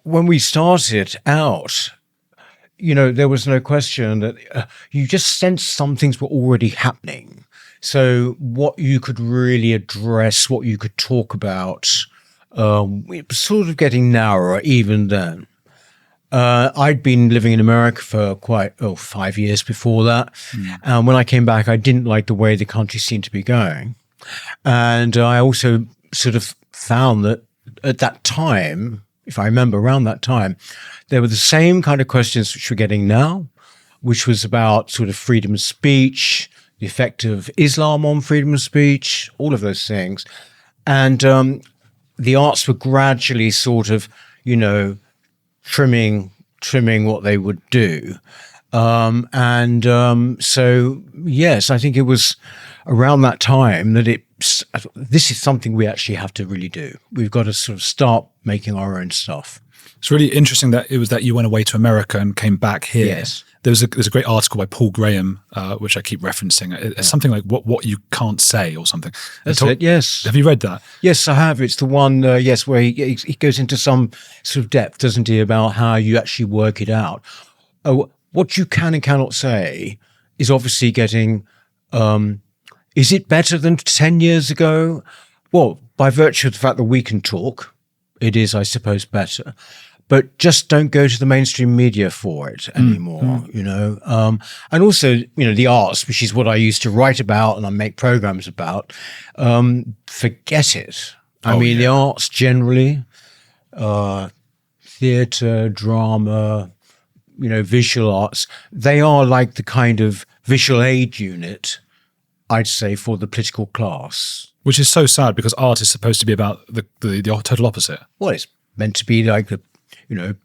when we started out, there was no question that you just sensed some things were already happening. So what you could really address, what you could talk about, it was sort of getting narrower even then. I'd been living in America for 5 years before that. And when I came back, I didn't like the way the country seemed to be going. And I also sort of found that at that time, if I remember around that time, there were the same kind of questions which we're getting now, which was about sort of freedom of speech, the effect of Islam on freedom of speech, all of those things. And the arts were gradually sort of, trimming what they would do. So, yes, I think it was around that time that this is something we actually have to really do. We've got to sort of start making our own stuff. It's really interesting that it was that you went away to America and came back here. Yes. There's a great article by Paul Graham, which I keep referencing. It's something like what you can't say or something. That's it, yes. Have you read that? Yes, I have. It's the one, where he goes into some sort of depth, doesn't he, about how you actually work it out. What you can and cannot say is obviously getting, is it better than 10 years ago? Well, by virtue of the fact that we can talk, it is, I suppose, better. But just don't go to the mainstream media for it anymore, And also, the arts, which is what I used to write about and I make programs about, forget it. I mean, the arts generally, theatre, drama, visual arts, they are like the kind of visual aid unit, I'd say, for the political class. Which is so sad because art is supposed to be about the total opposite. Well, it's meant to be like the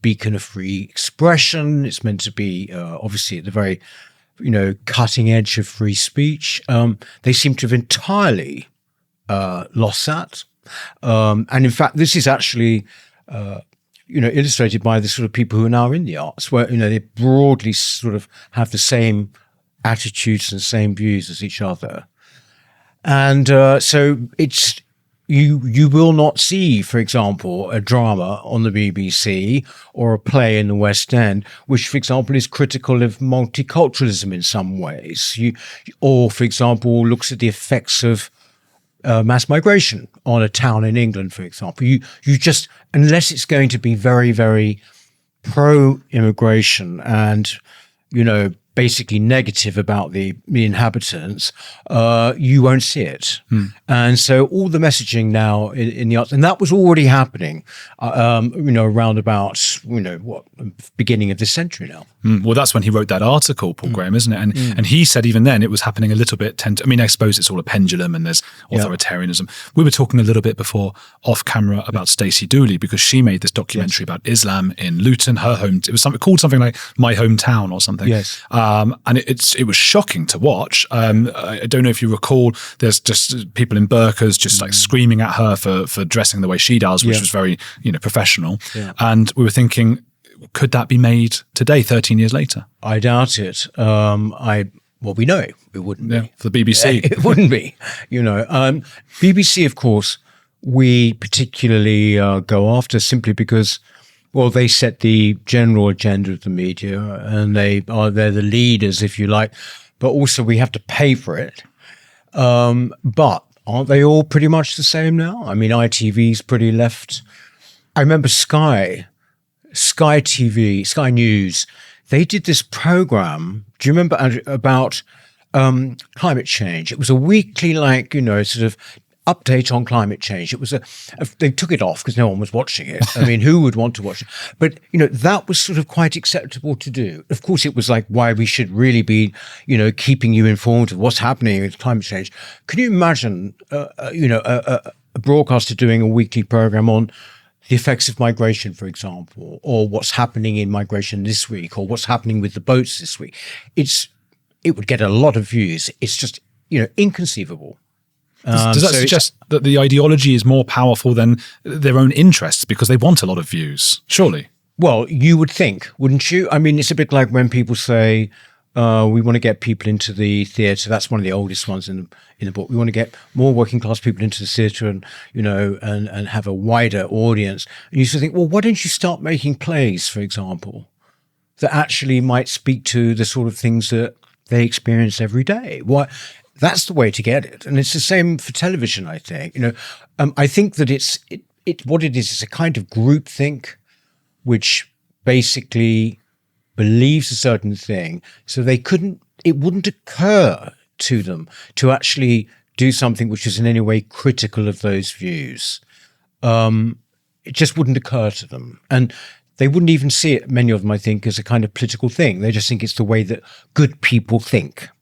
beacon of free expression. It's meant to be obviously at the very, cutting edge of free speech. They seem to have entirely lost that. And in fact, this is actually, illustrated by the sort of people who are now in the arts, where, they broadly sort of have the same attitudes and same views as each other. And so it's, You will not see, for example, a drama on the BBC or a play in the West End, which, for example, is critical of multiculturalism in some ways, or, for example, looks at the effects of mass migration on a town in England, for example. You just, unless it's going to be very, very pro-immigration and, basically negative about the inhabitants, you won't see it. And so all the messaging now in the arts, and that was already happening, around about, beginning of this century now. Well, that's when he wrote that article, Paul Graham, isn't it? And he said even then it was happening a little bit. I suppose it's all a pendulum and there's authoritarianism. We were talking a little bit before off camera about Stacey Dooley because she made this documentary about Islam in Luton, her home. It was called something like My Hometown or something. Yes. And it was shocking to watch. I don't know if you recall, there's just people in burqas just like screaming at her for dressing the way she does, which was very, professional. Yeah. And we were thinking, could that be made today, 13 years later? I doubt it. We know it wouldn't be. For the BBC. It wouldn't be, BBC, of course, we particularly go after simply because, well, they set the general agenda of the media and they're the leaders, if you like, but also we have to pay for it. But aren't they all pretty much the same now? I mean, ITV's pretty left. I remember Sky TV, Sky News, they did this program, do you remember, about climate change? It was a weekly, sort of update on climate change. It was they took it off because no one was watching it. I mean, who would want to watch it? But, that was sort of quite acceptable to do. Of course, it was like why we should really be, keeping you informed of what's happening with climate change. Can you imagine, a broadcaster doing a weekly program on the effects of migration, for example, or what's happening in migration this week, or what's happening with the boats this week? It would get a lot of views. It's just, inconceivable. Does that suggest that the ideology is more powerful than their own interests because they want a lot of views, surely? Well, you would think, wouldn't you? I mean, it's a bit like when people say, We want to get people into the theatre. That's one of the oldest ones in the book. We want to get more working class people into the theatre, and and have a wider audience. And you used to think, well, why don't you start making plays, for example, that actually might speak to the sort of things that they experience every day? Why? That's the way to get it. And it's the same for television, I think. I think that what it is a kind of groupthink, which basically believes a certain thing, so it wouldn't occur to them to actually do something which is in any way critical of those views. It just wouldn't occur to them. And they wouldn't even see it, many of them, I think, as a kind of political thing. They just think it's the way that good people think.